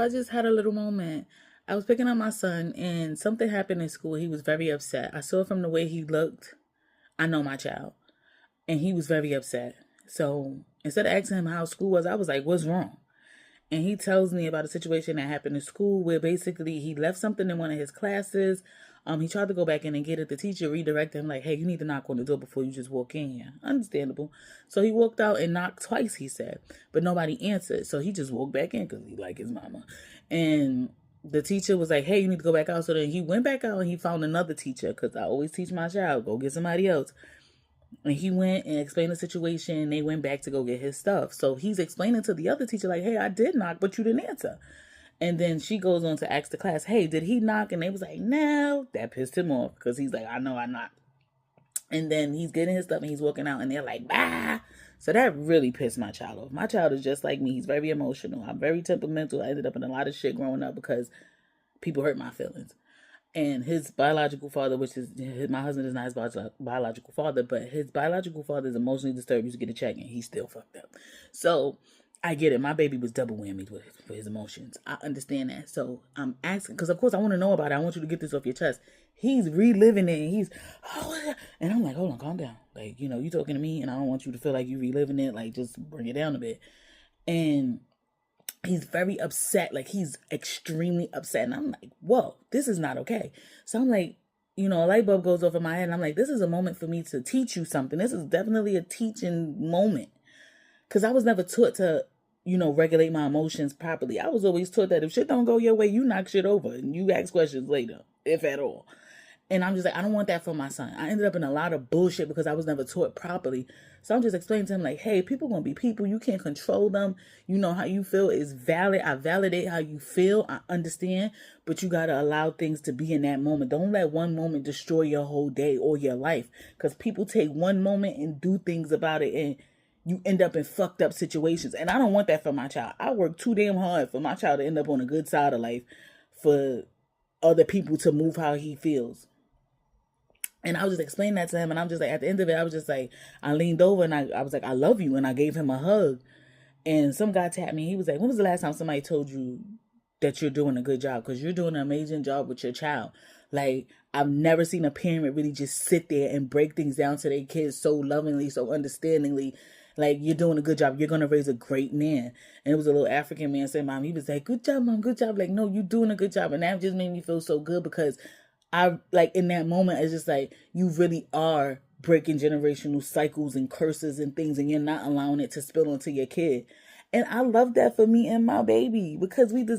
I just had a little moment. I was picking up my son and something happened in school. He was very upset. I saw from the way he looked, I know my child. And he was very upset. So instead of asking him how school was, I was like, what's wrong? And he tells me about a situation that happened in school where basically he left something in one of his classes. He tried to go back in and get it. The teacher redirected him like, hey, you need to knock on the door before you just walk in here. Understandable. So he walked out and knocked twice, he said, but nobody answered. So he just walked back in because he like his mama. And the teacher was like, hey, you need to go back out. So then he went back out and he found another teacher because I always teach my child, go get somebody else. And he went and explained the situation. And they went back to go get his stuff. So he's explaining to the other teacher like, hey, I did knock, but you didn't answer. And then she goes on to ask the class, hey, did he knock? And they was like, no. That pissed him off because he's like, I know I knocked. And then he's getting his stuff and he's walking out and they're like, bah. So that really pissed my child off. My child is just like me. He's very emotional. I'm very temperamental. I ended up in a lot of shit growing up because people hurt my feelings. And his biological father, which is my husband, is not his biological father, but his biological father is emotionally disturbed. Used to get a check and he's still fucked up. So I get it. My baby was double whammy with his emotions. I understand that. So I'm asking, because of course I want to know about it. I want you to get this off your chest. He's reliving it. And he's, oh, and I'm like, hold on, calm down. Like, you talking to me and I don't want you to feel like you reliving it. Like, just bring it down a bit. And he's very upset. Like, he's extremely upset. And I'm like, whoa, this is not okay. So I'm like, a light bulb goes off in my head. And I'm like, this is a moment for me to teach you something. This is definitely a teaching moment. Because I was never taught to, regulate my emotions properly. I was always taught that if shit don't go your way, you knock shit over and you ask questions later, if at all. And I'm just like, I don't want that for my son. I ended up in a lot of bullshit because I was never taught properly. So I'm just explaining to him like, hey, people gonna be people. You can't control them. You know how you feel is valid. I validate how you feel. I understand. But you gotta allow things to be in that moment. Don't let one moment destroy your whole day or your life. Because people take one moment and do things about it and you end up in fucked up situations. And I don't want that for my child. I work too damn hard for my child to end up on a good side of life for other people to move how he feels. And I was just explaining that to him. And I'm just like, at the end of it, I was just like, I leaned over and I was like, I love you. And I gave him a hug. And some guy tapped me. He was like, when was the last time somebody told you that you're doing a good job? Because you're doing an amazing job with your child. Like, I've never seen a parent really just sit there and break things down to their kids so lovingly, so understandingly. Like, you're doing a good job. You're going to raise a great man. And it was a little African man saying, Mom, he was like, good job, Mom, good job. Like, no, you're doing a good job. And that just made me feel so good because I, like, in that moment, it's just like, you really are breaking generational cycles and curses and things, and you're not allowing it to spill onto your kid. And I love that for me and my baby because we deserve